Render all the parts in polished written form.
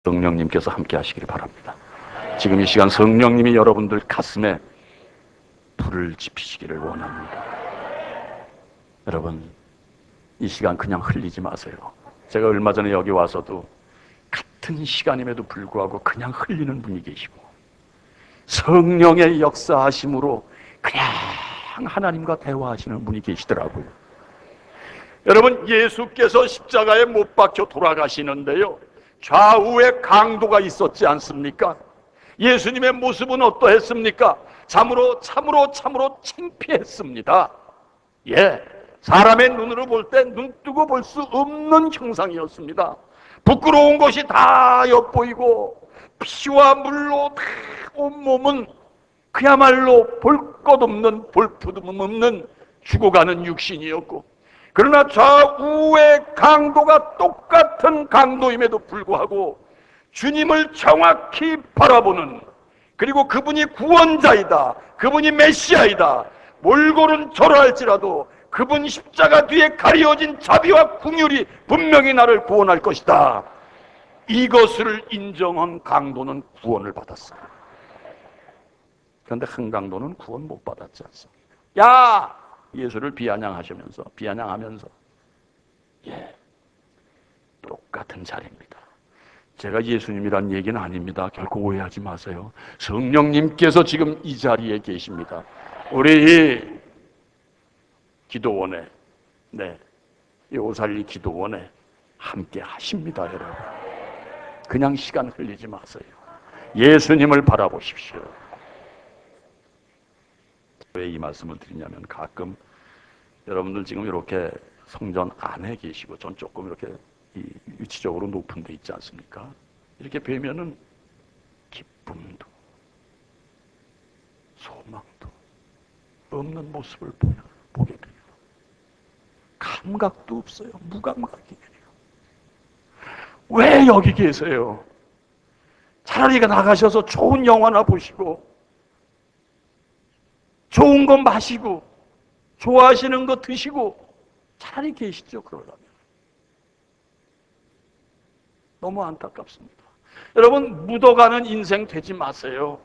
성령님께서 함께 하시기를 바랍니다. 지금 이 시간 성령님이 여러분들 가슴에 불을 지피시기를 원합니다. 여러분, 이 시간 그냥 흘리지 마세요. 제가 얼마 전에 여기 와서도 같은 시간임에도 불구하고 그냥 흘리는 분이 계시고, 성령의 역사하심으로 그냥 하나님과 대화하시는 분이 계시더라고요. 여러분, 예수께서 십자가에 못 박혀 돌아가시는데요, 좌우에 강도가 있었지 않습니까? 예수님의 모습은 어떠했습니까? 참으로 창피했습니다. 사람의 눈으로 볼 때 눈 뜨고 볼 수 없는 형상이었습니다. 부끄러운 것이 다 엿보이고 피와 물로 다 온몸은 그야말로 볼 것 없는, 볼푸름 없는 죽어가는 육신이었고, 그러나 좌우의 강도가 똑같은 강도임에도 불구하고 주님을 정확히 바라보는, 그리고 그분이 구원자이다, 그분이 메시아이다, 몰골은 저러할지라도 그분 십자가 뒤에 가리워진 자비와 긍휼이 분명히 나를 구원할 것이다, 이것을 인정한 강도는 구원을 받았어요. 그런데 한 강도는 구원 못 받았지 않습니까? 예수를 비아냥하면서 똑같은 자리입니다. 제가 예수님이란 얘기는 아닙니다. 결코 오해하지 마세요. 성령님께서 지금 이 자리에 계십니다. 우리 기도원에, 이 오살리 기도원에 함께 하십니다, 여러분. 그냥 시간 흘리지 마세요. 예수님을 바라보십시오. 왜 이 말씀을 드리냐면, 가끔 여러분들 지금 이렇게 성전 안에 계시고, 전 조금 이렇게 위치적으로 높은 데 있지 않습니까? 이렇게 뵈면은 기쁨도 소망도 없는 모습을 보게 돼요. 감각도 없어요. 무감각이에요. 왜 여기 계세요? 차라리 나가셔서 좋은 영화나 보시고, 좋은 거 마시고, 좋아하시는 거 드시고 차라리 계시죠. 그러려면. 너무 안타깝습니다. 여러분, 묻어가는 인생 되지 마세요.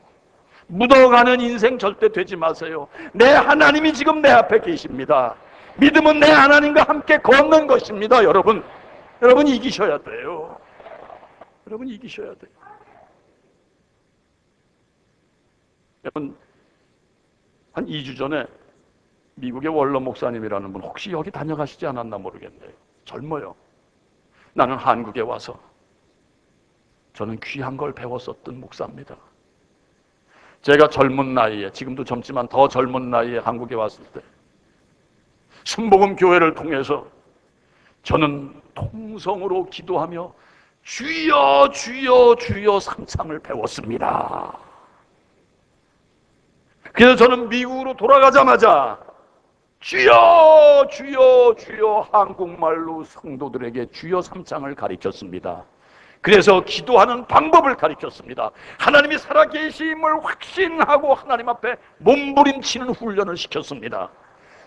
묻어가는 인생 절대 되지 마세요. 내 하나님이 지금 내 앞에 계십니다. 믿음은 내 하나님과 함께 걷는 것입니다. 여러분 이기셔야 돼요. 여러분 이기셔야 돼요. 여러분, 한 2주 전에 미국의 월러 목사님이라는 분, 혹시 여기 다녀가시지 않았나 모르겠네요. 젊어요. 나는 한국에 와서 저는 귀한 걸 배웠었던 목사입니다. 제가 젊은 나이에, 지금도 젊지만 더 젊은 나이에 한국에 왔을 때 순복음 교회를 통해서 저는 통성으로 기도하며 주여 주여 주여 삼창을 배웠습니다. 그래서 저는 미국으로 돌아가자마자 주여 주여 주여 한국말로 성도들에게 주여 삼창을 가르쳤습니다. 그래서 기도하는 방법을 가르쳤습니다. 하나님이 살아계심을 확신하고 하나님 앞에 몸부림치는 훈련을 시켰습니다.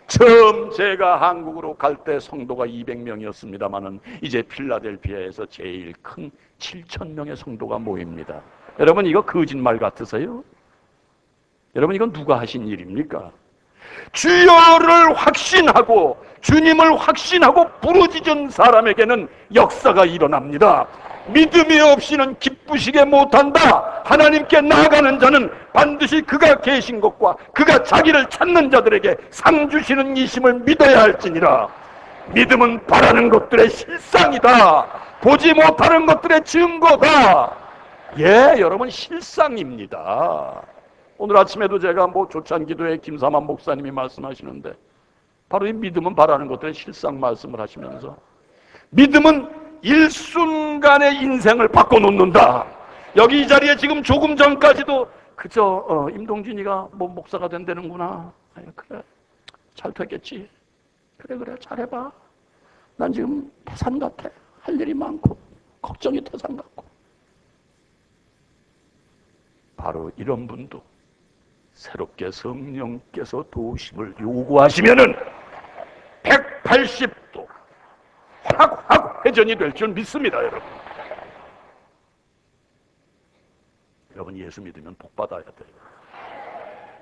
처음 제가 한국으로 갈 때 성도가 200명이었습니다만은 이제 필라델피아에서 제일 큰 7,000명의 성도가 모입니다. 여러분, 이거 거짓말 같으세요? 여러분, 이건 누가 하신 일입니까? 주여를 확신하고 주님을 확신하고 부르짖은 사람에게는 역사가 일어납니다. 믿음이 없이는 기쁘시게 못한다. 하나님께 나아가는 자는 반드시 그가 계신 것과 그가 자기를 찾는 자들에게 상 주시는 이심을 믿어야 할지니라. 믿음은 바라는 것들의 실상이다. 보지 못하는 것들의 증거다. 여러분, 실상입니다. 오늘 아침에도 제가 조찬기도회 김사만 목사님이 말씀하시는데, 바로 이 믿음은 바라는 것들의 실상 말씀을 하시면서, 믿음은 일순간의 인생을 바꿔놓는다. 여기 이 자리에 지금 조금 전까지도 그저 임동진이가 목사가 된다는구나. 그래, 잘 되겠지. 그래 잘해봐. 난 지금 태산 같아. 할 일이 많고 걱정이 태산 같고. 바로 이런 분도 새롭게 성령께서 도우심을 요구하시면은 180도 확 회전이 될 줄 믿습니다, 여러분. 여러분, 예수 믿으면 복 받아야 돼요.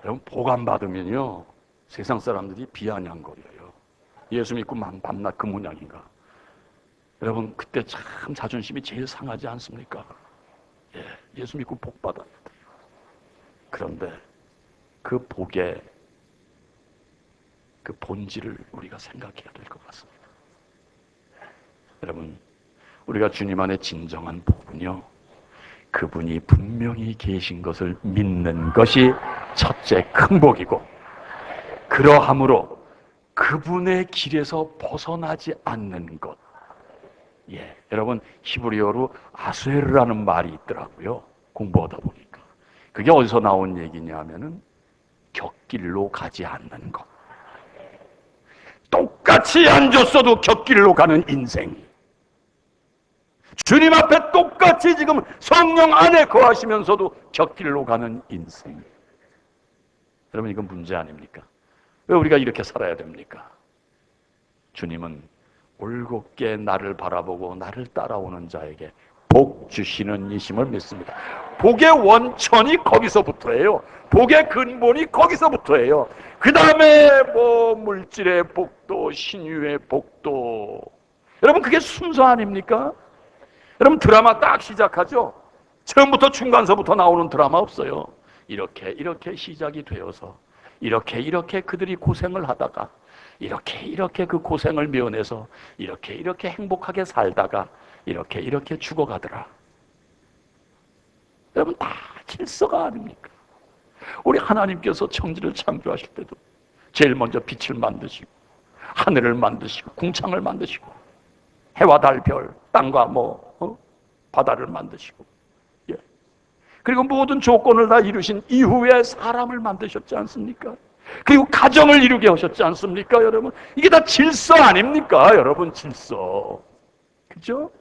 여러분, 복 안 받으면요, 세상 사람들이 비아냥거려요. 예수 믿고 밤낮 그 모양인가. 여러분, 그때 참 자존심이 제일 상하지 않습니까? 예, 예수 믿고 복 받아야 돼요. 그런데 그 복의 그 본질을 우리가 생각해야 될 것 같습니다. 여러분, 우리가 주님 안에 진정한 복은요, 그분이 분명히 계신 것을 믿는 것이 첫째 큰 복이고, 그러함으로 그분의 길에서 벗어나지 않는 것. 예, 여러분, 히브리어로 아수에르라는 말이 있더라고요. 공부하다 보니까. 그게 어디서 나온 얘기냐 하면은 곁길로 가지 않는 것. 똑같이 앉았어도 곁길로 가는 인생. 주님 앞에 똑같이 지금 성령 안에 거하시면서도 곁길로 가는 인생. 여러분, 이건 문제 아닙니까? 왜 우리가 이렇게 살아야 됩니까? 주님은 올곧게 나를 바라보고 나를 따라오는 자에게 복 주시는 이심을 믿습니다. 복의 원천이 거기서부터예요. 복의 근본이 거기서부터예요. 그 다음에 뭐 물질의 복도, 신유의 복도. 여러분, 그게 순서 아닙니까? 여러분, 드라마 딱 시작하죠? 처음부터 중간서부터 나오는 드라마 없어요. 이렇게 시작이 되어서 이렇게 그들이 고생을 하다가 이렇게 그 고생을 면해서 이렇게 행복하게 살다가 이렇게 죽어가더라. 여러분, 다 질서가 아닙니까? 우리 하나님께서 천지를 창조하실 때도 제일 먼저 빛을 만드시고 하늘을 만드시고 궁창을 만드시고 해와 달, 별, 땅과 바다를 만드시고, 예. 그리고 모든 조건을 다 이루신 이후에 사람을 만드셨지 않습니까? 그리고 가정을 이루게 하셨지 않습니까, 여러분? 이게 다 질서 아닙니까, 여러분? 질서. 그죠?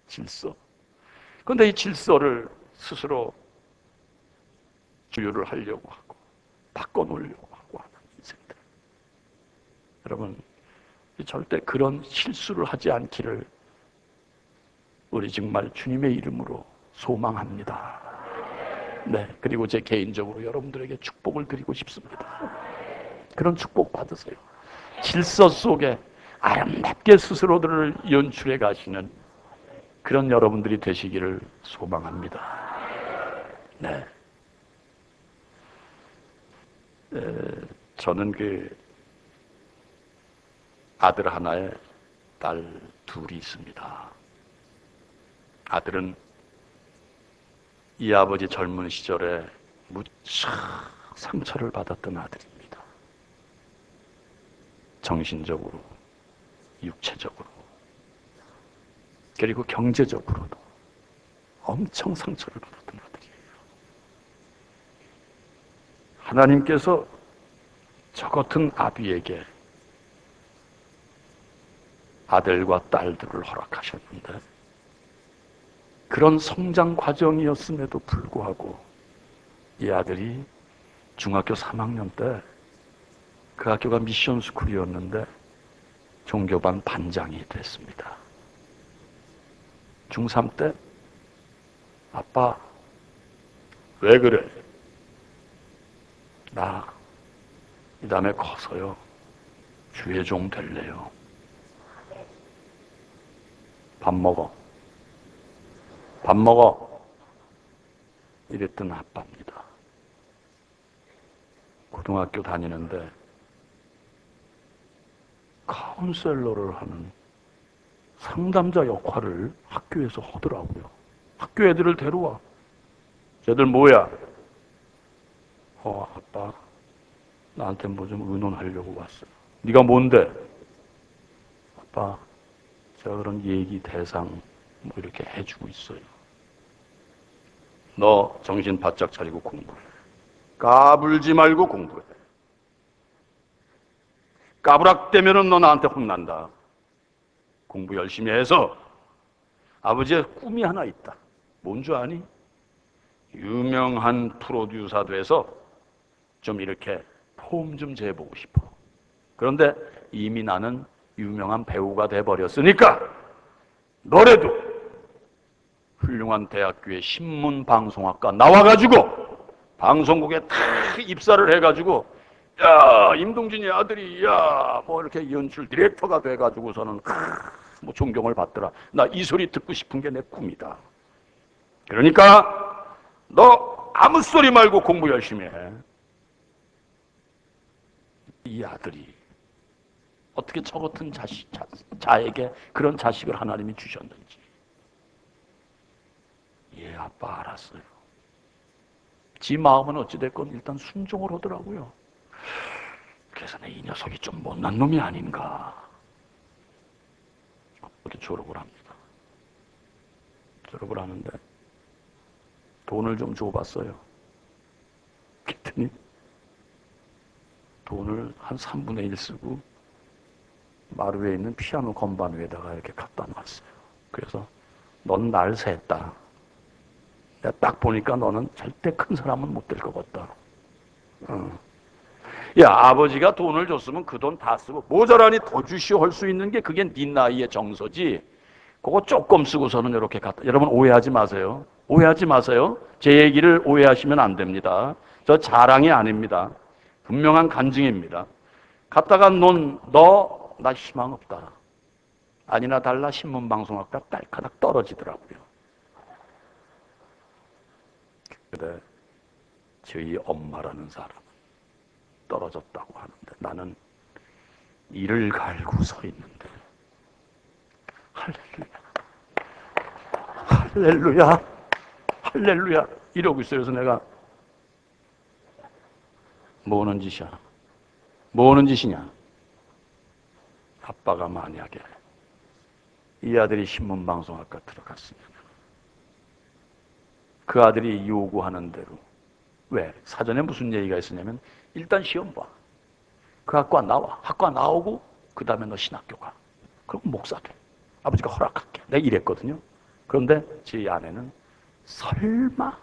질서. 그런데 이 질서를 스스로 주유를 하려고 하고 바꿔놓으려고 하고 하는 인생들. 여러분, 절대 그런 실수를 하지 않기를 우리 정말 주님의 이름으로 소망합니다. 네, 그리고 제 개인적으로 여러분들에게 축복을 드리고 싶습니다. 그런 축복 받으세요. 질서 속에 아름답게 스스로들을 연출해 가시는 그런 여러분들이 되시기를 소망합니다. 네. 저는 그 아들 하나에 딸 둘이 있습니다. 아들은 이 아버지 젊은 시절에 무척 상처를 받았던 아들입니다. 정신적으로, 육체적으로, 그리고 경제적으로도 엄청 상처를 받았던 아들이에요. 하나님께서 저 같은 아비에게 아들과 딸들을 허락하셨는데, 그런 성장 과정이었음에도 불구하고 이 아들이 중학교 3학년 때, 그 학교가 미션 스쿨이었는데 종교반 반장이 됐습니다. 중3 때 아빠 왜 그래? 나 이 다음에 커서요 주의 종 될래요. 밥 먹어. 이랬던 아빠입니다. 고등학교 다니는데 카운셀러를 하는 상담자 역할을 학교에서 하더라고요. 학교 애들을 데려와. 쟤들 뭐야? 아빠 나한테 뭐 좀 의논하려고 왔어요. 네가 뭔데? 아빠 제가 그런 얘기 대상 뭐 이렇게 해주고 있어요. 너 정신 바짝 차리고 공부해. 까불지 말고 공부해. 까부락대면은 너 나한테 혼난다. 공부 열심히 해서. 아버지의 꿈이 하나 있다. 뭔 줄 아니? 유명한 프로듀서 돼서 좀 이렇게 폼 좀 재보고 싶어. 그런데 이미 나는 유명한 배우가 돼버렸으니까 노래도 훌륭한 대학교의 신문방송학과 나와가지고 방송국에 다 입사를 해가지고 야 임동진이 아들이 야 뭐 이렇게 연출 디렉터가 돼가지고서는 뭐 존경을 받더라. 나 이 소리 듣고 싶은 게 내 꿈이다. 그러니까 너 아무 소리 말고 공부 열심히 해. 이 아들이 어떻게 저 같은 자에게 그런 자식을 하나님이 주셨는지. 예, 아빠 알았어요. 지 마음은 어찌됐건 일단 순종을 하더라고요. 그래서 내 이 녀석이 좀 못난 놈이 아닌가. 어디 졸업을 합니다. 졸업을 하는데 돈을 좀 줘봤어요. 그랬더니 돈을 한 3분의 1 쓰고 마루에 있는 피아노 건반 위에다가 이렇게 갖다 놨어요. 그래서 넌 날 샜다. 내가 딱 보니까 너는 절대 큰 사람은 못 될 것 같다. 야, 아버지가 돈을 줬으면 그 돈 다 쓰고 모자라니 더 주시오 할 수 있는 게 그게 네 나이의 정서지. 그거 조금 쓰고서는 이렇게 갖다. 여러분 오해하지 마세요. 오해하지 마세요. 제 얘기를 오해하시면 안 됩니다. 저 자랑이 아닙니다. 분명한 간증입니다. 갖다가 너 나 희망 없다. 아니나 달라 신문방송학과 딸까닥 떨어지더라고요. 근데 저희 엄마라는 사람은 떨어졌다고 하는데 나는 이를 갈고 서 있는데 할렐루야 할렐루야 할렐루야 이러고 있어요. 그래서 내가 뭐하는 짓이야? 뭐하는 짓이냐? 아빠가 만약에 이 아들이 신문방송학과 들어갔으면 그 아들이 요구하는 대로 왜? 사전에 무슨 얘기가 있었냐면 일단 시험 봐. 그 학과 나와. 학과 나오고 그 다음에 너 신학교 가. 그럼 목사 돼. 아버지가 허락할게. 내가 이랬거든요. 그런데 제 아내는 설마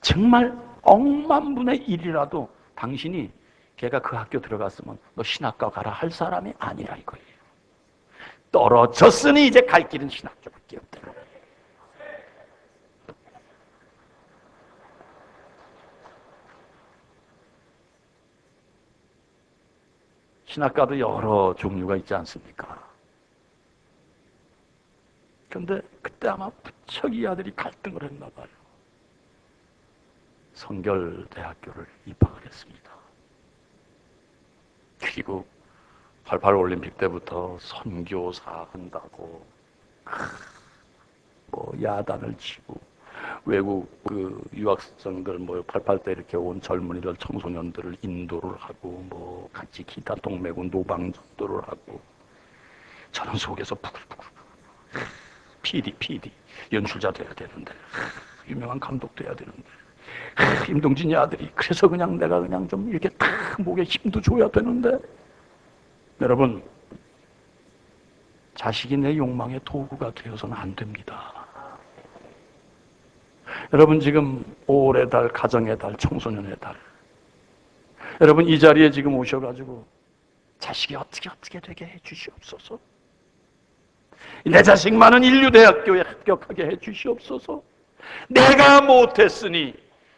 정말 억만분의 1이라도 당신이 걔가 그 학교 들어갔으면 너 신학과 가라 할 사람이 아니라 이거예요. 떨어졌으니 이제 갈 길은 신학교밖에 없다. 신학과도 여러 종류가 있지 않습니까? 그런데 그때 아마 무척 이 아들이 갈등을 했나 봐요. 성결대학교를 입학을 했습니다. 그리고 88 올림픽 때부터 선교사 한다고 뭐 야단을 치고 외국 그 유학생들 뭐 88 때 이렇게 온 젊은이들 청소년들을 인도를 하고 뭐 같이 기타 동매고 노방전도를 하고 저는 속에서 부글부글 PD 연출자 돼야 되는데 유명한 감독 돼야 되는데 임동진이 아들이 그래서 그냥 내가 그냥 좀 이렇게 탁 목에 힘도 줘야 되는데 여러분 자식이 내 욕망의 도구가 되어서는 안 됩니다. 여러분 지금 5월의 달, 가정의 달, 청소년의 달 여러분 이 자리에 지금 오셔가지고 자식이 어떻게 되게 해주시옵소서. 내 자식만은 인류대학교에 합격하게 해주시옵소서. 내가 못했으니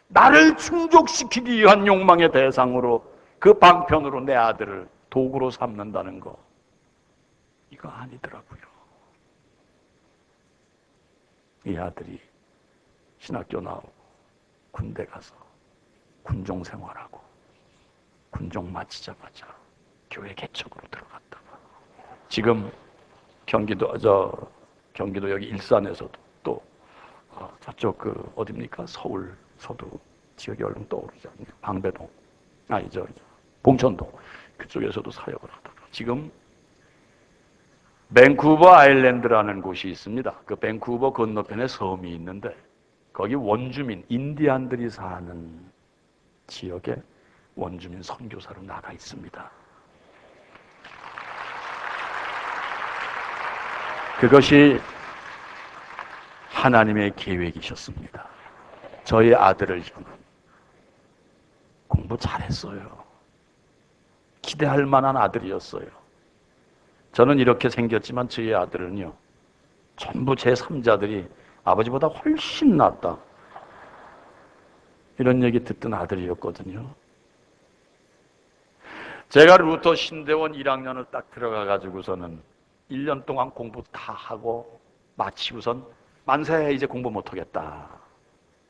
나를 충족시키기 위한 욕망의 대상으로 그 방편으로 내 아들을 도구로 삼는다는 거 이거 아니더라고요. 이 아들이 신학교 나오고 군대 가서 군종 생활하고 군종 마치자마자 교회 개척으로 들어갔다가 지금 경기도 여기 일산에서도 또 저쪽 그 어딥니까 서울 서도 지역이 얼른 떠오르지 않네요. 방배동 봉천동 그쪽에서도 사역을 하다가 지금 밴쿠버 아일랜드라는 곳이 있습니다. 그 밴쿠버 건너편에 섬이 있는데 거기 원주민 인디안들이 사는 지역에 원주민 선교사로 나가 있습니다. 그것이 하나님의 계획이셨습니다. 저희 아들을 향한 공부 잘했어요. 기대할 만한 아들이었어요. 저는 이렇게 생겼지만 저희 아들은요 전부 제3자들이 아버지보다 훨씬 낫다. 이런 얘기 듣던 아들이었거든요. 제가 루터 신대원 1학년을 딱 들어가 가지고서는 1년 동안 공부 다 하고 마치고선 만세, 이제 공부 못하겠다.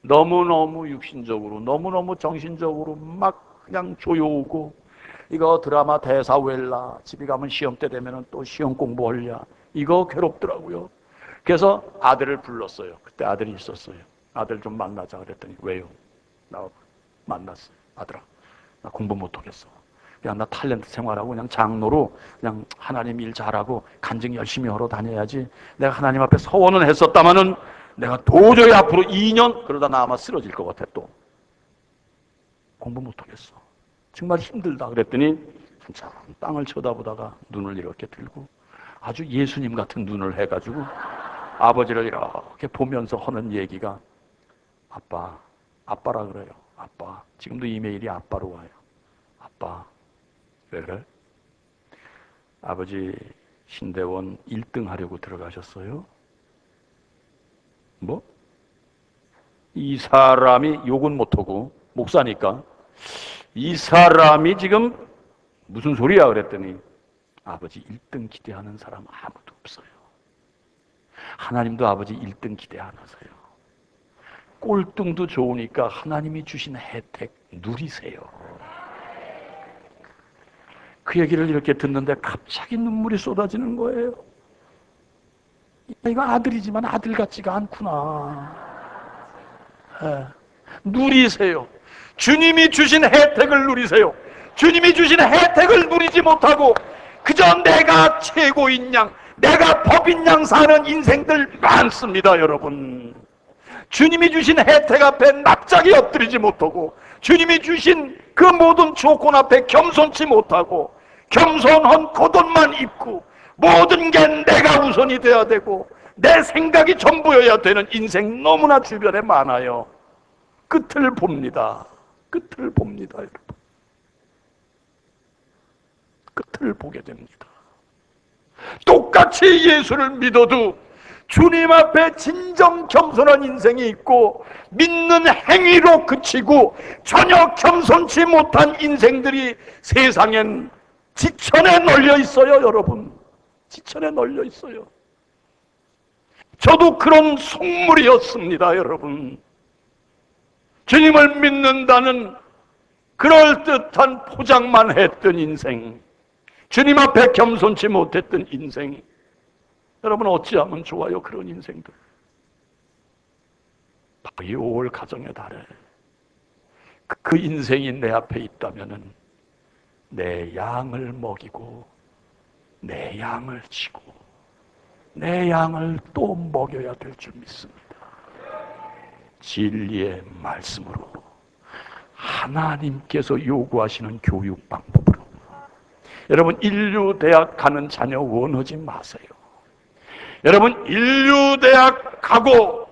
너무너무 육신적으로, 너무너무 정신적으로 막 그냥 조여오고, 이거 드라마 대사 외라, 집에 가면 시험 때 되면 또 시험 공부하랴, 이거 괴롭더라고요. 그래서 아들을 불렀어요. 그때 아들이 있었어요. 아들 좀 만나자 그랬더니, 왜요? 나 만났어요. 아들아, 나 공부 못하겠어. 그냥 나 탤런트 생활하고 그냥 장로로 그냥 하나님 일 잘하고 간증 열심히 하러 다녀야지. 내가 하나님 앞에 서원은 했었다마는 내가 도저히 앞으로 2년 그러다 나 아마 쓰러질 것 같아. 또 공부 못하겠어. 정말 힘들다 그랬더니 한참 땅을 쳐다보다가 눈을 이렇게 들고 아주 예수님 같은 눈을 해가지고 아버지를 이렇게 보면서 하는 얘기가, 아빠, 아빠라 그래요. 아빠. 지금도 이메일이 아빠로 와요. 아빠, 왜 그래? 아버지 신대원 1등 하려고 들어가셨어요? 뭐? 이 사람이 욕은 못하고 목사니까 이 사람이 지금 무슨 소리야 그랬더니, 아버지 1등 기대하는 사람 아무도 없어요. 하나님도 아버지 1등 기대 안 하세요. 꼴등도 좋으니까 하나님이 주신 혜택 누리세요. 그 얘기를 이렇게 듣는데 갑자기 눈물이 쏟아지는 거예요. 이거 아들이지만 아들 같지가 않구나. 네. 누리세요. 주님이 주신 혜택을 누리세요. 주님이 주신 혜택을 누리지 못하고 그저 내가 최고인 양, 내가 법인 양 사는 인생들 많습니다, 여러분. 주님이 주신 혜택 앞에 납작이 엎드리지 못하고 주님이 주신 그 모든 조건 앞에 겸손치 못하고 겸손한 겉옷만 입고 모든 게 내가 우선이 돼야 되고 내 생각이 전부여야 되는 인생 너무나 주변에 많아요. 끝을 봅니다. 끝을 봅니다, 여러분. 끝을 보게 됩니다. 똑같이 예수를 믿어도 주님 앞에 진정 겸손한 인생이 있고 믿는 행위로 그치고 전혀 겸손치 못한 인생들이 세상엔 지천에 널려 있어요, 여러분. 지천에 널려 있어요. 저도 그런 속물이었습니다, 여러분. 주님을 믿는다는 그럴듯한 포장만 했던 인생, 주님 앞에 겸손치 못했던 인생, 여러분 어찌하면 좋아요, 그런 인생들. 바로 이 5월 가정의 달에 그 인생이 내 앞에 있다면은 내 양을 먹이고 내 양을 치고 내 양을 또 먹여야 될 줄 믿습니다. 진리의 말씀으로, 하나님께서 요구하시는 교육 방법으로. 여러분, 인류대학 가는 자녀 원하지 마세요. 여러분, 인류대학 가고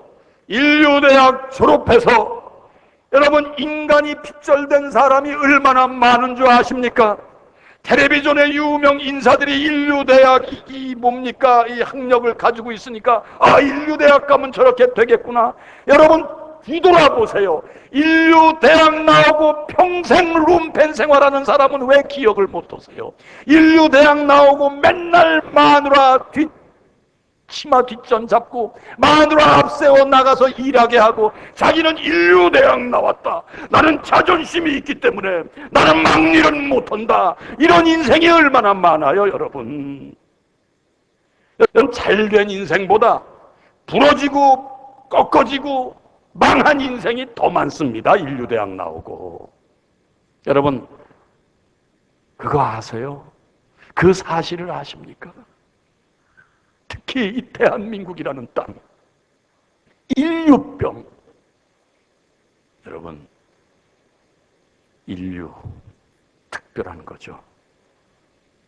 인류대학 졸업해서 여러분, 인간이 핍절된 사람이 얼마나 많은 줄 아십니까? 텔레비전의 유명 인사들이 인류대학이 뭡니까? 이 학력을 가지고 있으니까 인류대학 가면 저렇게 되겠구나. 여러분, 뒤돌아보세요. 인류대학 나오고 평생 룸펜 생활하는 사람은 왜 기억을 못하세요? 인류대학 나오고 맨날 마누라 치마 뒷전 잡고 마누라 앞세워 나가서 일하게 하고 자기는 인류대학 나왔다, 나는 자존심이 있기 때문에 나는 막일은 못한다, 이런 인생이 얼마나 많아요, 여러분. 여러분, 잘된 인생보다 부러지고 꺾어지고 망한 인생이 더 많습니다. 인류대학 나오고. 여러분, 그거 아세요? 그 사실을 아십니까? 특히 이 대한민국이라는 땅, 인류병. 여러분, 인류 특별한 거죠.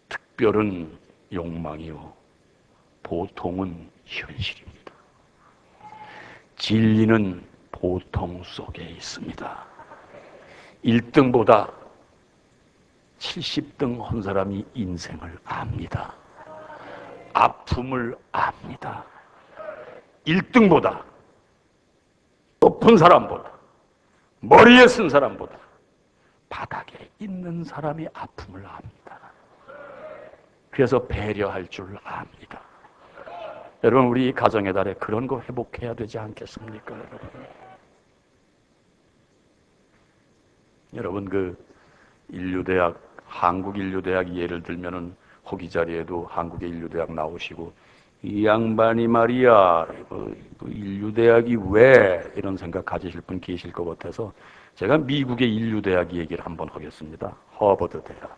특별은 욕망이요, 보통은 현실입니다. 진리는 보통 속에 있습니다. 1등보다 70등 한 사람이 인생을 압니다. 아픔을 압니다. 1등보다 높은 사람보다, 머리에 쓴 사람보다 바닥에 있는 사람이 아픔을 압니다. 그래서 배려할 줄 압니다. 여러분, 우리 가정의 달에 그런 거 회복해야 되지 않겠습니까? 여러분, 그 인류대학, 한국인류대학 예를 들면은 허기 자리에도 한국의 인류대학 나오시고, 이 양반이 말이야, 인류대학이 왜 이런 생각 가지실 분 계실 것 같아서 제가 미국의 인류대학 얘기를 한번 하겠습니다. 허버드 대학.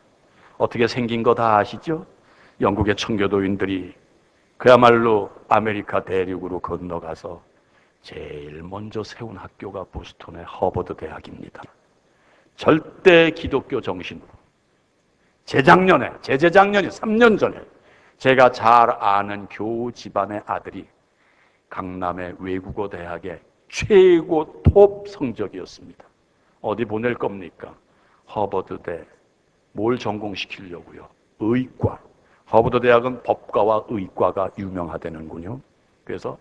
어떻게 생긴 거 다 아시죠? 영국의 청교도인들이 그야말로 아메리카 대륙으로 건너가서 제일 먼저 세운 학교가 보스턴의 허버드 대학입니다. 절대 기독교 정신으로. 재작년에 3년 전에 제가 잘 아는 교우 집안의 아들이 강남의 외국어 대학의 최고 톱 성적이었습니다. 어디 보낼 겁니까? 허버드대. 뭘 전공시키려고요? 의과. 허버드 대학은 법과와 의과가 유명하다는군요. 그래서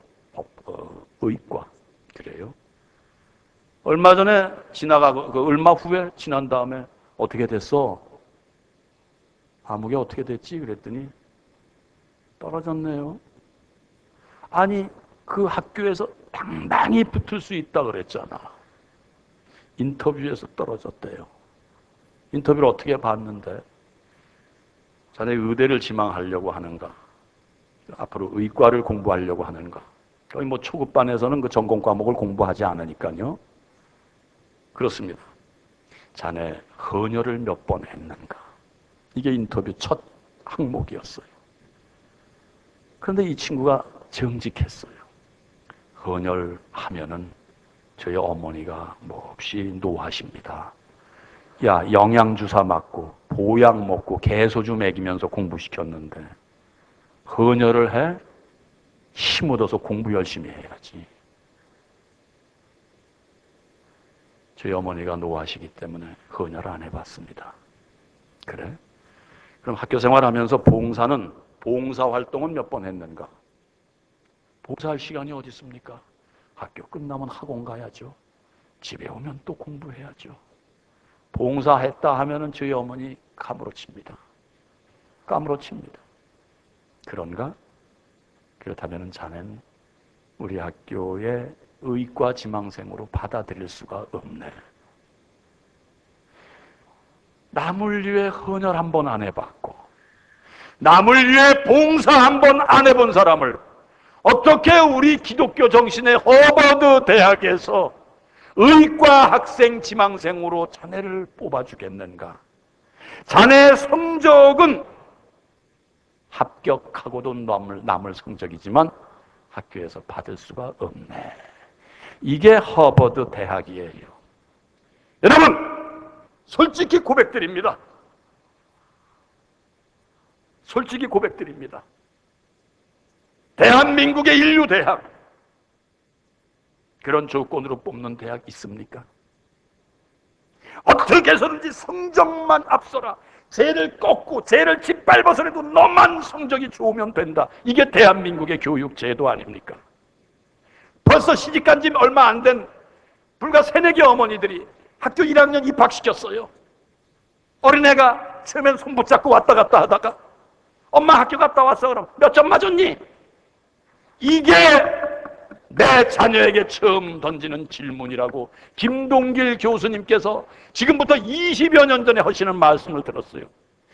의과. 그래요. 얼마 전에 지나가고, 얼마 후에 지난 다음에 어떻게 됐어? 아무개 어떻게 됐지? 그랬더니 떨어졌네요. 아니, 그 학교에서 당당히 붙을 수 있다 그랬잖아. 인터뷰에서 떨어졌대요. 인터뷰를 어떻게 봤는데? 자네 의대를 지망하려고 하는가? 앞으로 의과를 공부하려고 하는가? 거의 뭐 초급반에서는 그 전공 과목을 공부하지 않으니까요. 그렇습니다. 자네 헌혈을 몇 번 했는가? 이게 인터뷰 첫 항목이었어요. 그런데 이 친구가 정직했어요. 헌혈하면은 저희 어머니가 몹시 노하십니다. 야, 영양주사 맞고 보약 먹고 개소주 먹이면서 공부시켰는데 헌혈을 해? 힘 얻어서 공부 열심히 해야지. 저희 어머니가 노하시기 때문에 헌혈 안 해봤습니다. 그래? 그럼 학교 생활하면서 봉사활동은 몇 번 했는가? 봉사할 시간이 어디 있습니까? 학교 끝나면 학원 가야죠. 집에 오면 또 공부해야죠. 봉사했다 하면은 저희 어머니 까무러칩니다. 까무러칩니다. 그런가? 그렇다면 자네는 우리 학교의 의과 지망생으로 받아들일 수가 없네. 남을 위해 헌혈 한 번 안 해봤고, 남을 위해 봉사 한 번 안 해본 사람을 어떻게 우리 기독교 정신의 허버드 대학에서 의과 학생 지망생으로 자네를 뽑아주겠는가? 자네의 성적은 합격하고도 남을 성적이지만 학교에서 받을 수가 없네. 이게 허버드 대학이에요. 여러분, 솔직히 고백드립니다. 솔직히 고백드립니다. 대한민국의 인류대학, 그런 조건으로 뽑는 대학 있습니까? 어떻게 해서든지 성적만 앞서라. 쟤를 꺾고 쟤를 짓밟아서라도 너만 성적이 좋으면 된다. 이게 대한민국의 교육 제도 아닙니까? 벌써 시집간 지 얼마 안 된 불과 새내기 어머니들이 학교 1학년 입학시켰어요. 어린애가 처음엔 손 붙잡고 왔다 갔다 하다가 엄마 학교 갔다 왔어. 그럼 몇 점 맞았니? 이게 내 자녀에게 처음 던지는 질문이라고 김동길 교수님께서 지금부터 20여 년 전에 하시는 말씀을 들었어요.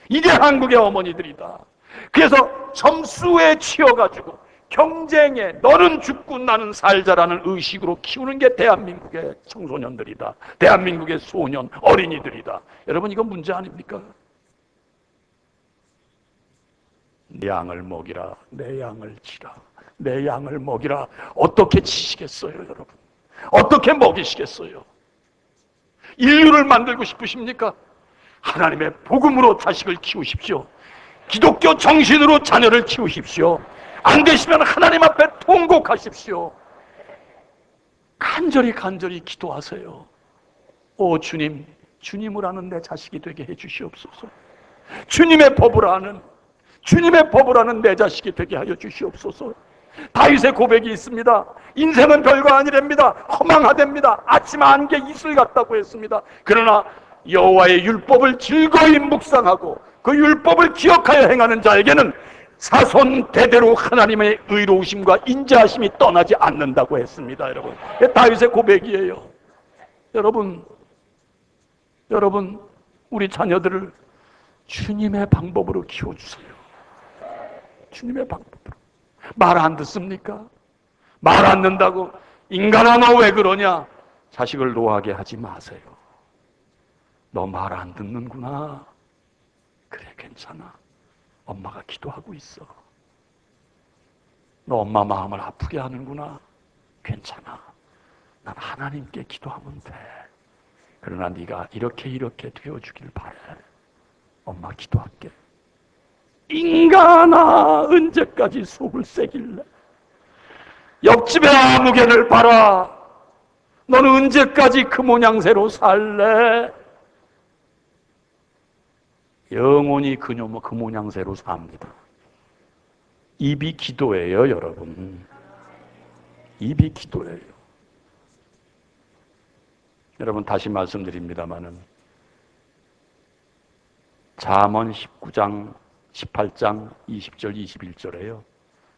이게 한국의 어머니들이다. 그래서 점수에 치여가지고 경쟁에 너는 죽고 나는 살자라는 의식으로 키우는 게 대한민국의 청소년들이다. 대한민국의 소년, 어린이들이다. 여러분, 이건 문제 아닙니까? 내 양을 먹이라, 내 양을 치라, 내 양을 먹이라. 어떻게 치시겠어요, 여러분? 어떻게 먹이시겠어요? 인류를 만들고 싶으십니까? 하나님의 복음으로 자식을 키우십시오. 기독교 정신으로 자녀를 키우십시오. 안 되시면 하나님 앞에 통곡하십시오. 간절히 기도하세요. 오 주님, 주님을 아는 내 자식이 되게 해주시옵소서. 주님의 법을 아는 내 자식이 되게 하여 주시옵소서. 다윗의 고백이 있습니다. 인생은 별거 아니랍니다. 허망하답니다. 아침 안개 이슬 같다고 했습니다. 그러나 여호와의 율법을 즐거이 묵상하고 그 율법을 기억하여 행하는 자에게는 사손 대대로 하나님의 의로우심과 인자하심이 떠나지 않는다고 했습니다. 여러분, 다윗의 고백이에요. 여러분, 우리 자녀들을 주님의 방법으로 키워주세요. 주님의 방법으로. 말 안 듣습니까? 말 안 듣는다고 인간아 너 왜 그러냐? 자식을 노하게 하지 마세요. 너 말 안 듣는구나. 그래, 괜찮아. 엄마가 기도하고 있어. 너 엄마 마음을 아프게 하는구나. 괜찮아. 난 하나님께 기도하면 돼. 그러나 네가 이렇게 되어주길 바래. 엄마 기도할게. 인간아 언제까지 속을 새길래? 옆집의 아무개를 봐라. 너는 언제까지 그 모양새로 살래? 영원히 그 모양새로 삽니다. 입이 기도예요, 여러분. 입이 기도예요. 여러분, 다시 말씀드립니다마는 잠언 19장 18장 20절 21절에요.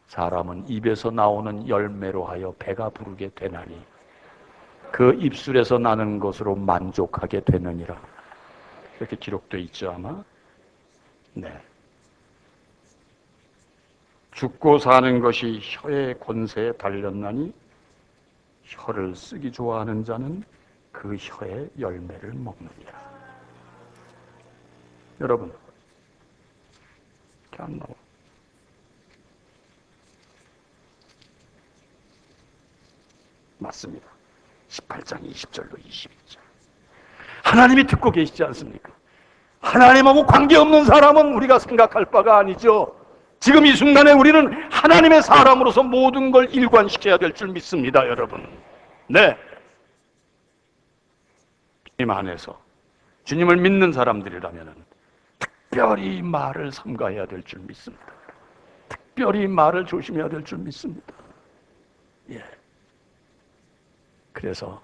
사람은 입에서 나오는 열매로 하여 배가 부르게 되나니 그 입술에서 나는 것으로 만족하게 되느니라. 이렇게 기록되어 있죠, 아마. 네. 죽고 사는 것이 혀의 권세에 달렸나니 혀를 쓰기 좋아하는 자는 그 혀의 열매를 먹느니라. 여러분, 이렇게 안 나와. 맞습니다. 18장 20절로 21절. 하나님이 듣고 계시지 않습니까? 하나님하고 관계없는 사람은 우리가 생각할 바가 아니죠. 지금 이 순간에 우리는 하나님의 사람으로서 모든 걸 일관시켜야 될 줄 믿습니다, 여러분. 네. 주님 안에서 주님을 믿는 사람들이라면 특별히 말을 삼가해야 될 줄 믿습니다. 특별히 말을 조심해야 될 줄 믿습니다. 예. 그래서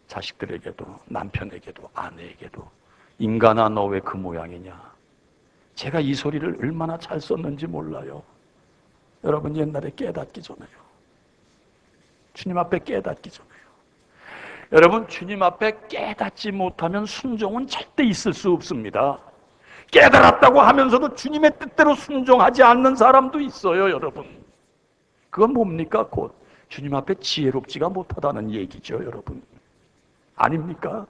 자식들에게도 남편에게도 아내에게도 인간아 너 왜 그 모양이냐? 제가 이 소리를 얼마나 잘 썼는지 몰라요. 여러분 옛날에 깨닫기 전에요. 주님 앞에 깨닫기 전에요. 여러분 주님 앞에 깨닫지 못하면 순종은 절대 있을 수 없습니다. 깨달았다고 하면서도 주님의 뜻대로 순종하지 않는 사람도 있어요, 여러분. 그건 뭡니까? 곧 주님 앞에 지혜롭지가 못하다는 얘기죠, 여러분. 아닙니까?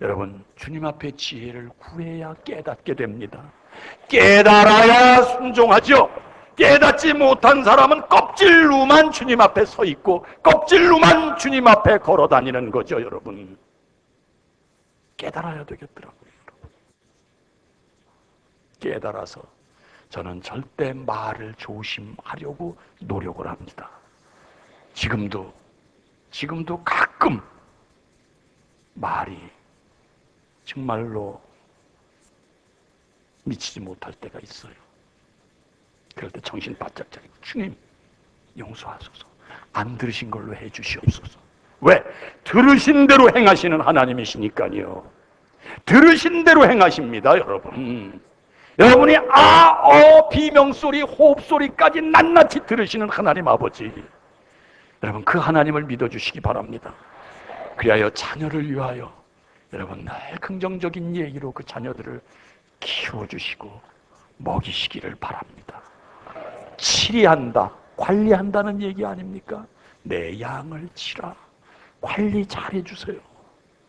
여러분, 주님 앞에 지혜를 구해야 깨닫게 됩니다. 깨달아야 순종하죠. 깨닫지 못한 사람은 껍질로만 주님 앞에 서 있고 껍질로만 주님 앞에 걸어 다니는 거죠, 여러분. 깨달아야 되겠더라고요, 여러분. 깨달아서 저는 절대 말을 조심하려고 노력을 합니다. 지금도 가끔 말이 정말로 미치지 못할 때가 있어요. 그럴 때 정신 바짝 차리고 주님 용서하소서. 안 들으신 걸로 해 주시옵소서. 왜? 들으신 대로 행하시는 하나님이시니까요. 들으신 대로 행하십니다, 여러분. 여러분이 아, 어, 비명소리, 호흡소리까지 낱낱이 들으시는 하나님 아버지. 여러분 그 하나님을 믿어주시기 바랍니다. 그리하여 자녀를 위하여 여러분 늘 긍정적인 얘기로 그 자녀들을 키워주시고 먹이시기를 바랍니다. 치리한다, 관리한다는 얘기 아닙니까? 내 양을 치라. 관리 잘해주세요.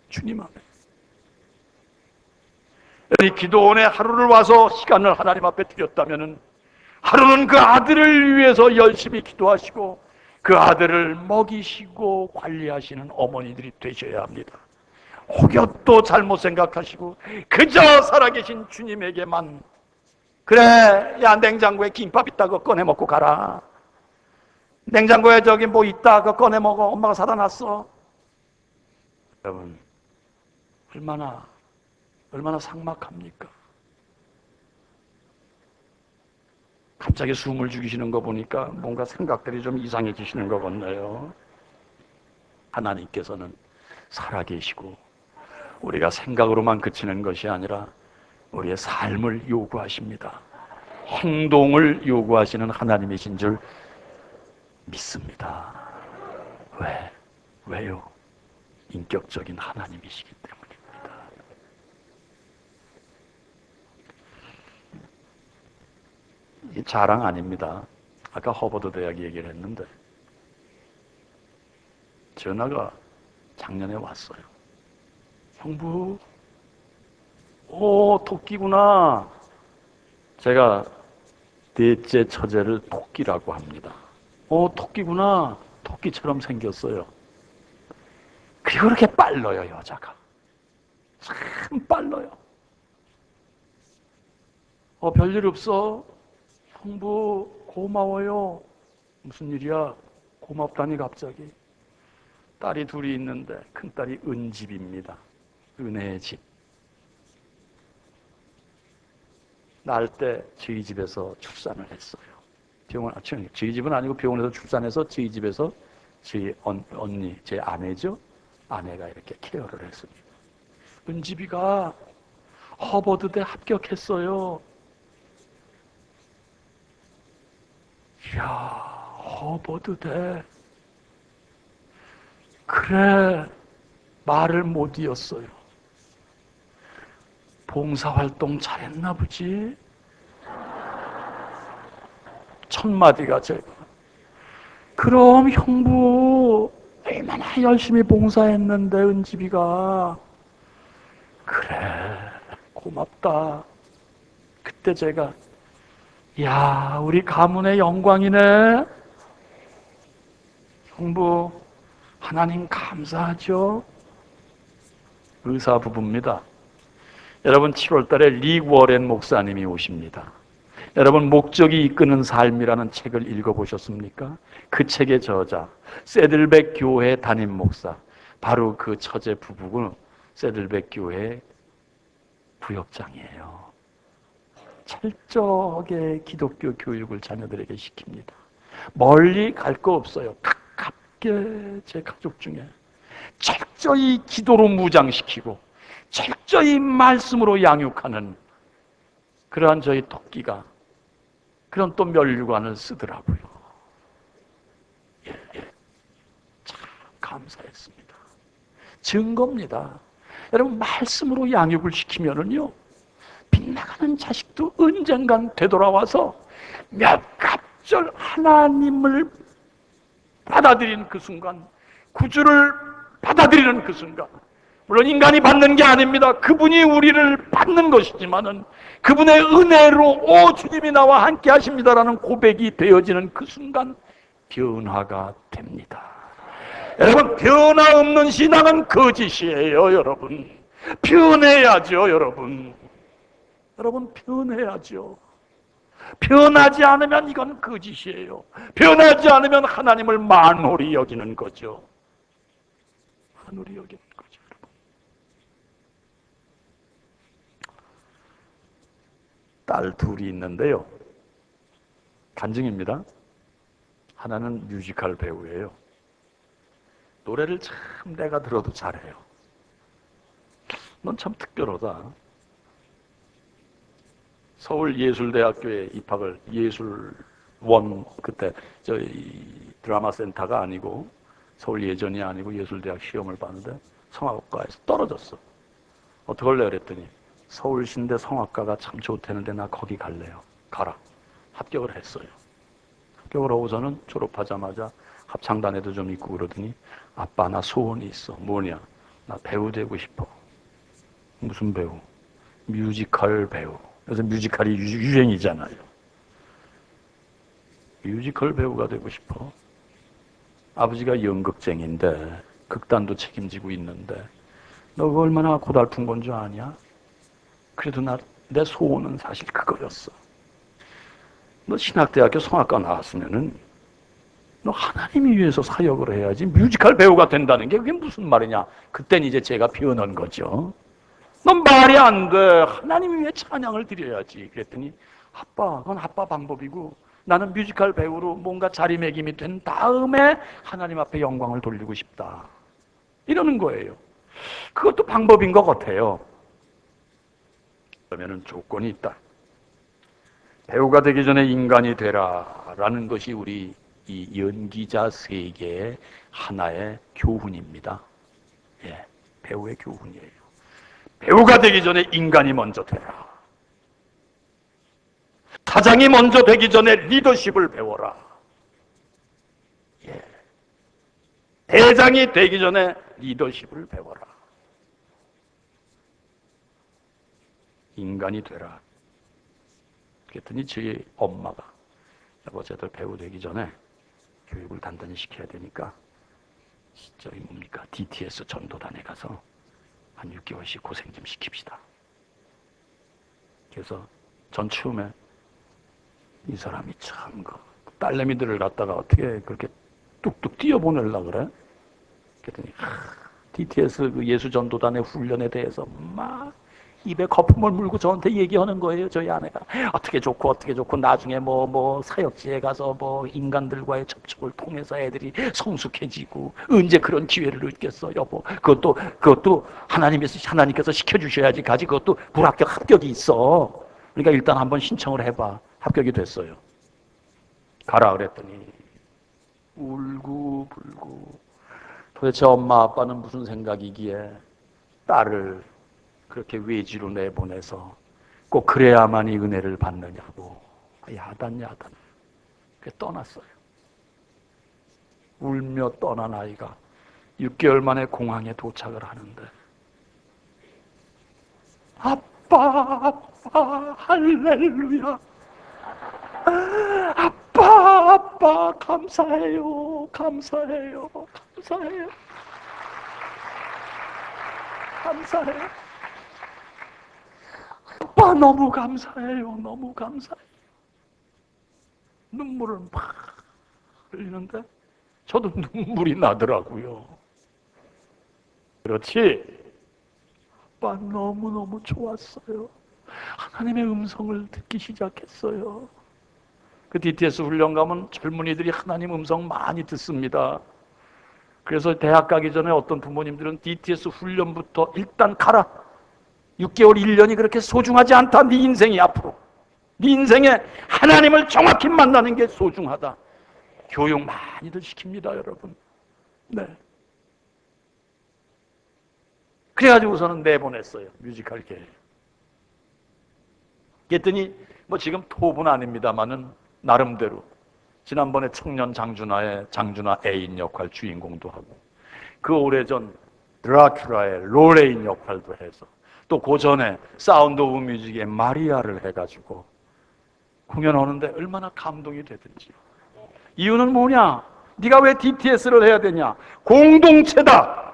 주님 앞에. 이 기도원에 하루를 와서 시간을 하나님 앞에 드렸다면 하루는 그 아들을 위해서 열심히 기도하시고 그 아들을 먹이시고 관리하시는 어머니들이 되셔야 합니다. 혹여도 잘못 생각하시고 그저 살아계신 주님에게만 그래, 야 냉장고에 김밥 있다 그거 꺼내 먹고 가라. 냉장고에 저기 뭐 있다 그거 꺼내 먹어. 엄마가 사다 놨어. 여러분 얼마나 삭막합니까? 갑자기 숨을 죽이시는 거 보니까 뭔가 생각들이 좀 이상해지시는 것 같네요. 하나님께서는 살아계시고 우리가 생각으로만 그치는 것이 아니라 우리의 삶을 요구하십니다. 행동을 요구하시는 하나님이신 줄 믿습니다. 왜요? 인격적인 하나님이시기 때문입니다. 이 자랑 아닙니다. 아까 허버드 대학 얘기를 했는데 전화가 작년에 왔어요. 형부, 토끼구나. 제가 넷째 처제를 토끼라고 합니다. 토끼구나. 토끼처럼 생겼어요. 그리고 그렇게 빨라요, 여자가. 참 빨라요. 별일 없어. 형부, 고마워요. 무슨 일이야? 고맙다니 갑자기. 딸이 둘이 있는데 큰딸이 은집입니다. 은혜의 집. 날 때 저희 집에서 출산을 했어요. 저희 집은 아니고 병원에서 출산해서 저희 집에서 저희 언니, 제 아내죠? 아내가 이렇게 케어를 했습니다. 은집이가 허버드대 합격했어요. 이야, 허버드대. 그래, 말을 못 이었어요. 봉사활동 잘했나 보지? 첫 마디가 제가, 그럼 형부 얼마나 열심히 봉사했는데 은집이가. 그래, 고맙다. 그때 제가, 야, 우리 가문의 영광이네. 형부, 하나님 감사하죠? 의사 부부입니다. 여러분, 7월 달에 리 워렌 목사님이 오십니다. 여러분, 목적이 이끄는 삶이라는 책을 읽어보셨습니까? 그 책의 저자, 세들백 교회 담임 목사, 바로 그 처제 부부는 세들백 교회 부역장이에요. 철저하게 기독교 교육을 자녀들에게 시킵니다. 멀리 갈 거 없어요. 가깝게 제 가족 중에 철저히 기도로 무장시키고 철저히 말씀으로 양육하는 그러한 저희 토끼가 그런 또 면류관을 쓰더라고요. 참 감사했습니다. 증거입니다. 여러분, 말씀으로 양육을 시키면은요, 빗나가는 자식도 언젠간 되돌아와서 몇 갑절 하나님을 받아들이는 그 순간, 구주를 받아들이는 그 순간, 물론 인간이 받는 게 아닙니다. 그분이 우리를 받는 것이지만은 그분의 은혜로 오 주님이 나와 함께 하십니다라는 고백이 되어지는 그 순간 변화가 됩니다. 여러분, 변화 없는 신앙은 거짓이에요. 여러분, 변해야죠. 여러분, 변해야죠. 변하지 않으면 이건 거짓이에요. 변하지 않으면 하나님을 만홀히 여기는 거죠. 만홀히 여기는 거죠. 딸 둘이 있는데요. 간증입니다. 하나는 뮤지컬 배우예요. 노래를 참 내가 들어도 잘해요. 넌 참 특별하다. 서울예술대학교에 입학을 예술원 그때 드라마 센터가 아니고 서울예전이 아니고 예술대학 시험을 봤는데 성악과에서 떨어졌어. 어떡할래 그랬더니 서울신대 성악과가 참 좋다는데 나 거기 갈래요. 가라. 합격을 했어요. 합격을 하고서는 졸업하자마자 합창단에도 좀 있고 그러더니 아빠 나 소원이 있어. 뭐냐? 나 배우 되고 싶어. 무슨 배우? 뮤지컬 배우. 요새 뮤지컬이 유행이잖아요. 뮤지컬 배우가 되고 싶어. 아버지가 연극쟁인데 극단도 책임지고 있는데 너 그거 얼마나 고달픈 건 줄 아냐? 그래도 내 소원은 사실 그거였어. 너 신학대학교 성악과 나왔으면은 너 하나님이 위해서 사역을 해야지 뮤지컬 배우가 된다는 게 그게 무슨 말이냐? 그땐 이제 제가 변한 거죠. 넌 말이 안 돼. 하나님 위해 찬양을 드려야지. 그랬더니 아빠, 그건 아빠 방법이고 나는 뮤지컬 배우로 뭔가 자리매김이 된 다음에 하나님 앞에 영광을 돌리고 싶다. 이러는 거예요. 그것도 방법인 것 같아요. 그러면은 조건이 있다. 배우가 되기 전에 인간이 되라라는 것이 우리 이 연기자 세계의 하나의 교훈입니다. 예, 배우의 교훈이에요. 배우가 되기 전에 인간이 먼저 되라. 사장이 먼저 되기 전에 리더십을 배워라. 예. 대장이 되기 전에 리더십을 배워라. 인간이 되라. 그랬더니 저희 엄마가 여보 쟤들 배우 되기 전에 교육을 단단히 시켜야 되니까 저기 뭡니까 DTS 전도단에 가서 한 6개월씩 고생 좀 시킵시다. 그래서 전 처음에 이 사람이 참 그 딸내미들을 갖다가 어떻게 그렇게 뚝뚝 뛰어보내려고 그래? 그랬더니 DTS 그 예수전도단의 훈련에 대해서 막 입에 거품을 물고 저한테 얘기하는 거예요. 저희 아내가 어떻게 좋고 나중에 뭐 사역지에 가서 뭐 인간들과의 접촉을 통해서 애들이 성숙해지고 언제 그런 기회를 얻겠어 여보. 그것도 하나님께서 시켜주셔야지 가지. 그것도 불합격 합격이 있어. 그러니까 일단 한번 신청을 해봐. 합격이 됐어요. 가라 그랬더니 울고불고 도대체 엄마 아빠는 무슨 생각이기에 딸을 그렇게 외지로 내보내서 꼭 그래야만이 은혜를 받느냐고 야단 그래서 떠났어요. 울며 떠난 아이가 6개월 만에 공항에 도착을 하는데 아빠 할렐루야 아빠 감사해요 아빠 너무 감사해요 눈물을 막 흘리는데 저도 눈물이 나더라고요. 그렇지 아빠 너무너무 좋았어요. 하나님의 음성을 듣기 시작했어요. 그 DTS 훈련 가면 젊은이들이 하나님 음성 많이 듣습니다. 그래서 대학 가기 전에 어떤 부모님들은 DTS 훈련부터 일단 가라. 6개월 1년이 그렇게 소중하지 않다. 네 인생이 앞으로. 네 인생에 하나님을 정확히 만나는 게 소중하다. 교육 많이들 시킵니다, 여러분. 네. 그래가지고서는 내보냈어요. 뮤지컬계. 그랬더니 뭐 지금 톱은 아닙니다만은 나름대로 지난번에 청년 장준하 애인 역할 주인공도 하고 그 오래전 드라큘라의 로레인 역할도 해서 또 그 전에 사운드 오브 뮤직의 마리아를 해가지고 공연하는데 얼마나 감동이 되든지. 이유는 뭐냐? 네가 왜 DTS를 해야 되냐? 공동체다.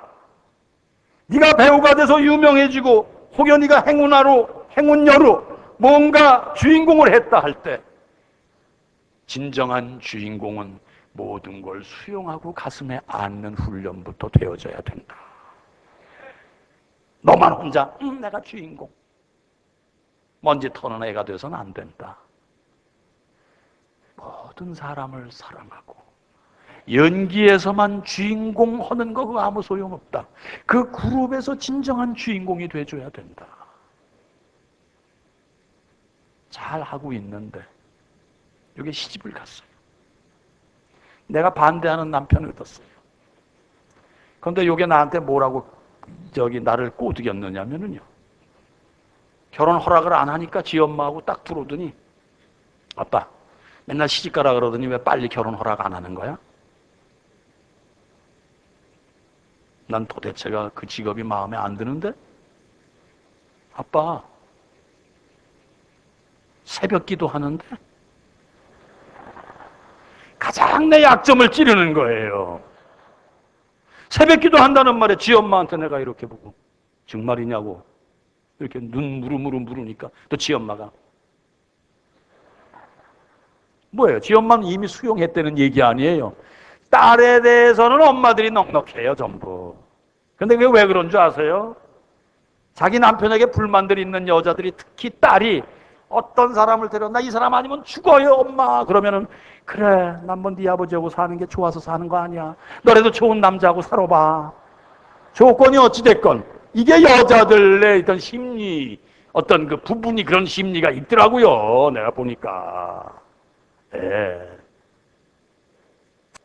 네가 배우가 돼서 유명해지고 혹여 네가 행운여로 뭔가 주인공을 했다 할 때 진정한 주인공은 모든 걸 수용하고 가슴에 안는 훈련부터 되어져야 된다. 너만 혼자 내가 주인공 먼지 터는 애가 돼서는 안 된다. 모든 사람을 사랑하고 연기에서만 주인공 하는 거 그거 아무 소용없다. 그 그룹에서 진정한 주인공이 돼줘야 된다. 잘 하고 있는데 이게 시집을 갔어요. 내가 반대하는 남편을 얻었어요. 그런데 이게 나한테 뭐라고 나를 꼬드겼느냐면요. 결혼 허락을 안 하니까 지 엄마하고 딱 들어오더니 아빠 맨날 시집가라 그러더니 왜 빨리 결혼 허락 안 하는 거야? 난 도대체가 그 직업이 마음에 안 드는데 아빠 새벽 기도하는데 가장 내 약점을 찌르는 거예요. 새벽 기도한다는 말에 지 엄마한테 내가 이렇게 보고 정말이냐고 이렇게 눈 물으니까 또 지 엄마가 뭐예요? 지 엄마는 이미 수용했다는 얘기 아니에요. 딸에 대해서는 엄마들이 넉넉해요 전부. 근데 그게 왜 그런 줄 아세요? 자기 남편에게 불만들이 있는 여자들이 특히 딸이 어떤 사람을 데려 나 이 사람 아니면 죽어요 엄마 그러면은 그래 난 뭐 네 아버지하고 사는 게 좋아서 사는 거 아니야. 너라도 좋은 남자하고 살아봐. 조건이 어찌됐건 이게 여자들의 어떤 심리 어떤 그 부분이 그런 심리가 있더라고요. 내가 보니까. 예.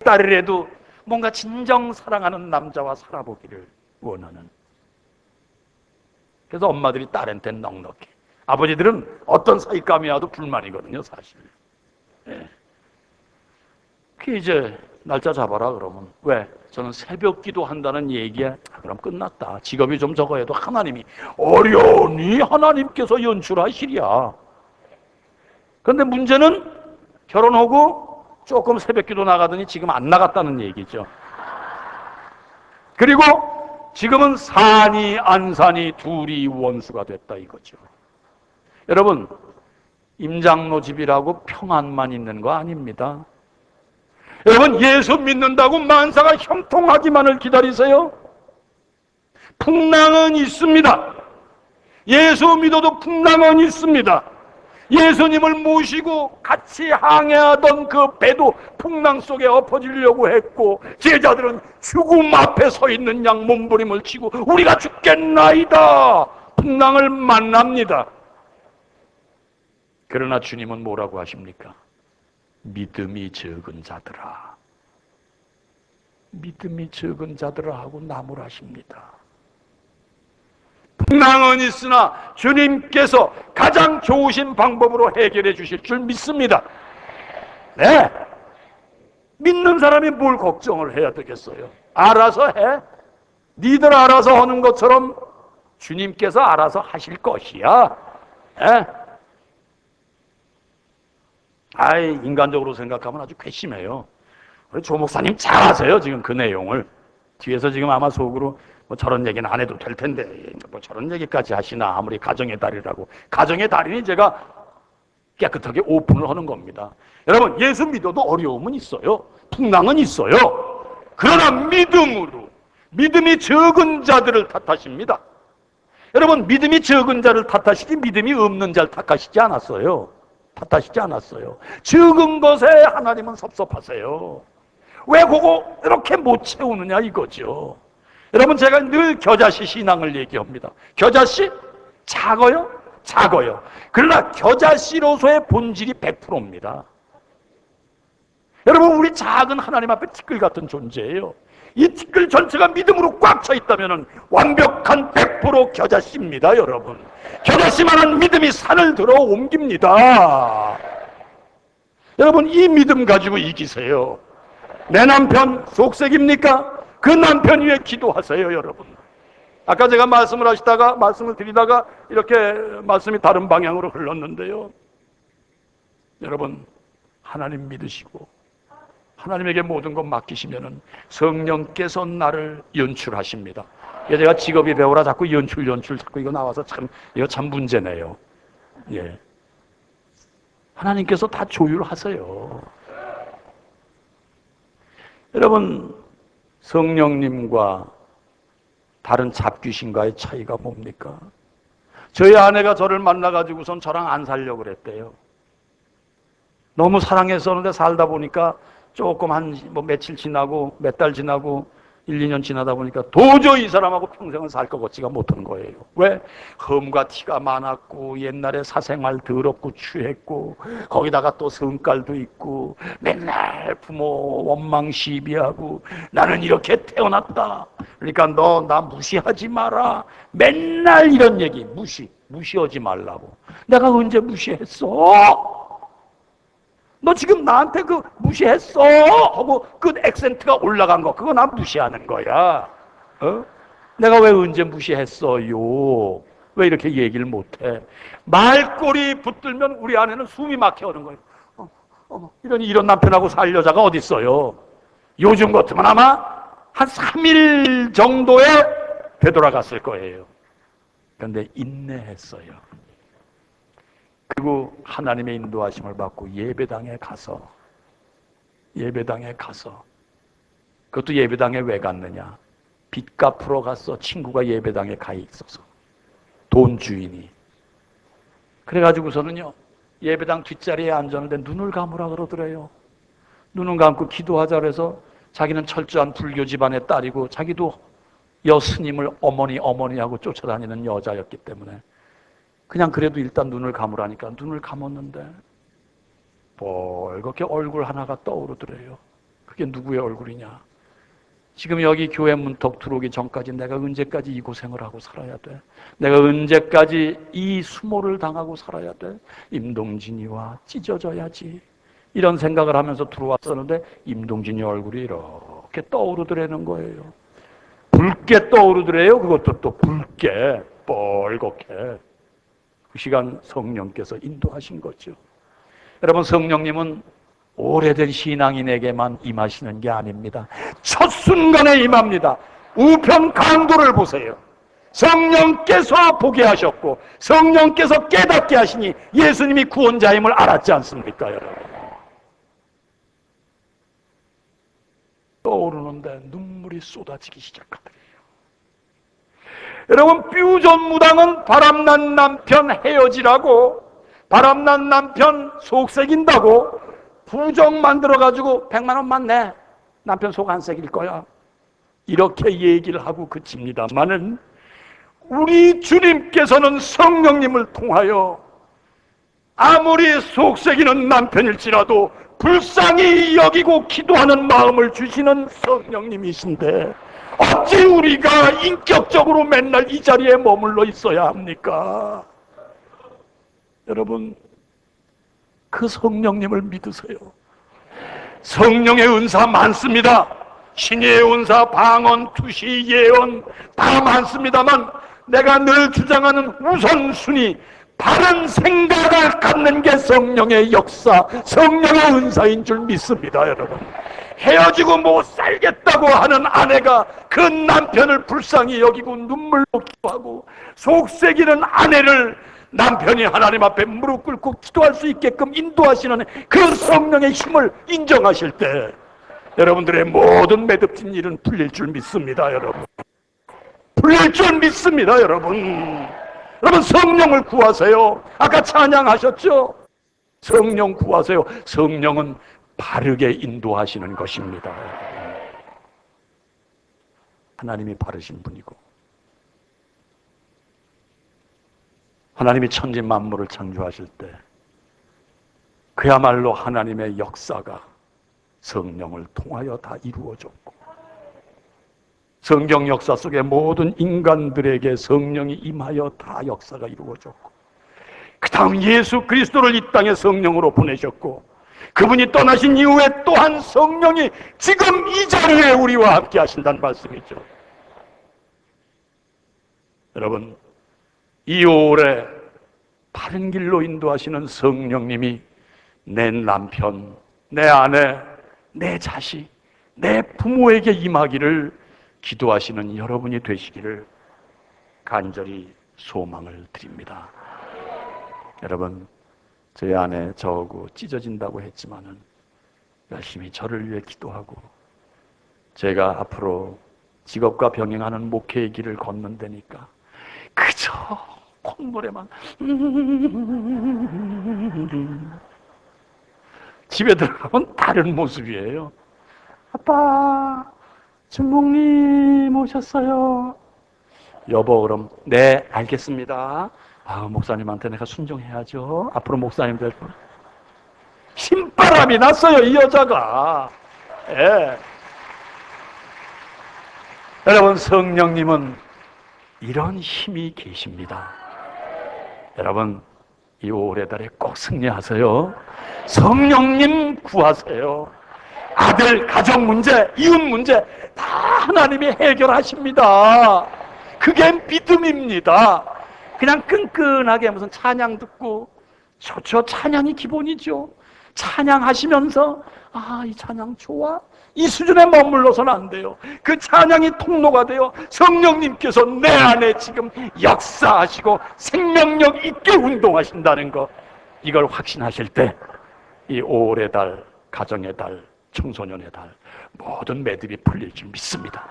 딸이라도 뭔가 진정 사랑하는 남자와 살아보기를 원하는. 그래서 엄마들이 딸한테 넉넉해. 아버지들은 어떤 사익감이 와도 불만이거든요, 사실. 예. 그 이제 날짜 잡아라 그러면 왜? 저는 새벽 기도 한다는 얘기에 그럼 끝났다. 직업이 좀 적어도 하나님이 어려우니 하나님께서 연출하시랴. 그런데 문제는 결혼하고 조금 새벽 기도 나가더니 지금 안 나갔다는 얘기죠. 그리고 지금은 산이 안산이 둘이 원수가 됐다 이거죠. 여러분 임장로 집이라고 평안만 있는 거 아닙니다. 여러분 예수 믿는다고 만사가 형통하기만을 기다리세요? 풍랑은 있습니다. 예수 믿어도 풍랑은 있습니다. 예수님을 모시고 같이 항해하던 그 배도 풍랑 속에 엎어지려고 했고 제자들은 죽음 앞에 서 있는 양 몸부림을 치고 우리가 죽겠나이다 풍랑을 만납니다. 그러나 주님은 뭐라고 하십니까? 믿음이 적은 자들아, 믿음이 적은 자들아 하고 나무라십니다. 풍랑은 있으나 주님께서 가장 좋으신 방법으로 해결해 주실 줄 믿습니다. 네, 믿는 사람이 뭘 걱정을 해야 되겠어요? 알아서 해. 니들 알아서 하는 것처럼 주님께서 알아서 하실 것이야. 네? 아이, 인간적으로 생각하면 아주 괘씸해요. 우리 조 목사님 잘 아세요, 지금 그 내용을. 뒤에서 지금 아마 속으로 뭐 저런 얘기는 안 해도 될 텐데, 뭐 저런 얘기까지 하시나, 아무리 가정의 달이라고. 가정의 달이니 제가 깨끗하게 오픈을 하는 겁니다. 여러분, 예수 믿어도 어려움은 있어요. 풍랑은 있어요. 그러나 믿음으로, 믿음이 적은 자들을 탓하십니다. 여러분, 믿음이 적은 자를 탓하시지, 믿음이 없는 자를 탓하시지 않았어요. 탓하시지 않았어요. 적은 것에 하나님은 섭섭하세요. 왜 그거 이렇게 못 채우느냐 이거죠. 여러분 제가 늘 겨자씨 신앙을 얘기합니다. 겨자씨 작아요? 작아요. 그러나 겨자씨로서의 본질이 100%입니다. 여러분 우리 작은 하나님 앞에 티끌 같은 존재예요. 이 티끌 전체가 믿음으로 꽉 차 있다면 완벽한 100% 겨자씨입니다. 여러분 겨자씨만한 믿음이 산을 들어 옮깁니다. 여러분 이 믿음 가지고 이기세요. 내 남편 속색입니까? 그 남편 위해 기도하세요. 여러분 아까 제가 말씀을 드리다가 이렇게 말씀이 다른 방향으로 흘렀는데요. 여러분 하나님 믿으시고 하나님에게 모든 것 맡기시면은 성령께서 나를 연출하십니다. 제가 직업이 배우라 자꾸 연출 자꾸 이거 나와서 이거 참 문제네요. 예. 하나님께서 다 조율하세요. 여러분 성령님과 다른 잡귀신과의 차이가 뭡니까? 저희 아내가 저를 만나가지고선 저랑 안 살려고 그랬대요. 너무 사랑했었는데 살다 보니까 조금 뭐 며칠 지나고 몇 달 지나고 1, 2년 지나다 보니까 도저히 이 사람하고 평생을 살 것 같지가 못한 거예요. 왜? 험과 티가 많았고 옛날에 사생활 더럽고 취했고 거기다가 또 성깔도 있고 맨날 부모 원망 시비하고 나는 이렇게 태어났다. 그러니까 너 나 무시하지 마라. 맨날 이런 얘기 무시하지 말라고. 내가 언제 무시했어? 너 지금 나한테 그 무시했어 하고 그 액센트가 올라간 거 그거 나 무시하는 거야. 어? 내가 왜 언제 무시했어요? 왜 이렇게 얘기를 못해? 말꼬리 붙들면 우리 아내는 숨이 막혀오는 거예요. 이런 남편하고 살 여자가 어디 있어요? 요즘 같으면 아마 한 3일 정도에 되돌아갔을 거예요. 그런데 인내했어요. 그리고 하나님의 인도하심을 받고 예배당에 가서 그것도 예배당에 왜 갔느냐? 빚 갚으러 갔어. 친구가 예배당에 가 있어서 돈 주인이. 그래가지고서는요, 예배당 뒷자리에 앉았는데 눈을 감으라 그러더래요. 눈을 감고 기도하자 그래서 자기는 철저한 불교 집안의 딸이고 자기도 여스님을 어머니 하고 쫓아다니는 여자였기 때문에 그냥 그래도 일단 눈을 감으라니까 눈을 감았는데 벌겋게 얼굴 하나가 떠오르더래요. 그게 누구의 얼굴이냐? 지금 여기 교회 문턱 들어오기 전까지 내가 언제까지 이 고생을 하고 살아야 돼? 내가 언제까지 이 수모를 당하고 살아야 돼? 임동진이와 찢어져야지. 이런 생각을 하면서 들어왔었는데 임동진이 얼굴이 이렇게 떠오르더라는 거예요. 붉게 떠오르더래요. 그것도 또 붉게 뻘겋게. 그 시간 성령께서 인도하신 거죠. 여러분, 성령님은 오래된 신앙인에게만 임하시는 게 아닙니다. 첫 순간에 임합니다. 우편 강도를 보세요. 성령께서 보게 하셨고 성령께서 깨닫게 하시니 예수님이 구원자임을 알았지 않습니까, 여러분? 떠오르는데 눈물이 쏟아지기 시작하더래요. 여러분, 뷰전무당은 바람난 남편 헤어지라고, 바람난 남편 속색인다고 부정 만들어가지고 100만 원만 내, 남편 속 안 새길 거야, 이렇게 얘기를 하고 그칩니다만은 우리 주님께서는 성령님을 통하여 아무리 속색이는 남편일지라도 불쌍히 여기고 기도하는 마음을 주시는 성령님이신데 어찌 우리가 인격적으로 맨날 이 자리에 머물러 있어야 합니까? 여러분, 그 성령님을 믿으세요. 성령의 은사 많습니다. 신의 은사, 방언, 투시, 예언 다 많습니다만 내가 늘 주장하는 우선순위, 바른 생각을 갖는 게 성령의 역사, 성령의 은사인 줄 믿습니다, 여러분. 헤어지고 못 살겠다고 하는 아내가 그 남편을 불쌍히 여기고 눈물로 기도하고 속색이는 아내를 남편이 하나님 앞에 무릎 꿇고 기도할 수 있게끔 인도하시는 그 성령의 힘을 인정하실 때 여러분들의 모든 매듭진 일은 풀릴 줄 믿습니다, 여러분. 풀릴 줄 믿습니다, 여러분. 여러분, 성령을 구하세요. 아까 찬양하셨죠? 성령 구하세요. 성령은 바르게 인도하시는 것입니다. 하나님이 바르신 분이고 하나님이 천지 만물을 창조하실 때 그야말로 하나님의 역사가 성령을 통하여 다 이루어졌고 성경 역사 속에 모든 인간들에게 성령이 임하여 다 역사가 이루어졌고 그 다음 예수 그리스도를 이 땅에 성령으로 보내셨고 그분이 떠나신 이후에 또한 성령이 지금 이 자리에 우리와 함께 하신다는 말씀이죠. 여러분, 이 올해 바른 길로 인도하시는 성령님이 내 남편, 내 아내, 내 자식, 내 부모에게 임하기를 기도하시는 여러분이 되시기를 간절히 소망을 드립니다. 여러분, 저희 아내 저하고 찢어진다고 했지만은 열심히 저를 위해 기도하고 제가 앞으로 직업과 병행하는 목회의 길을 걷는다니까 그저 콧노래만 집에 들어가면 다른 모습이에요. 아빠, 주목님 오셨어요. 여보, 그럼 네, 알겠습니다. 목사님한테 내가 순종해야죠. 앞으로 목사님 될 분. 신바람이 났어요, 이 여자가. 예. 여러분, 성령님은 이런 힘이 계십니다. 여러분, 이 올해달에 꼭 승리하세요. 성령님 구하세요. 아들, 가정 문제, 이웃 문제 다 하나님이 해결하십니다. 그게 믿음입니다. 그냥 끈끈하게 무슨 찬양 듣고 좋죠. 찬양이 기본이죠. 찬양하시면서 이 찬양 좋아? 이 수준에 머물러서는 안 돼요. 그 찬양이 통로가 되어 성령님께서 내 안에 지금 역사하시고 생명력 있게 운동하신다는 것, 이걸 확신하실 때 이 5월의 달, 가정의 달, 청소년의 달 모든 매듭이 풀릴 줄 믿습니다.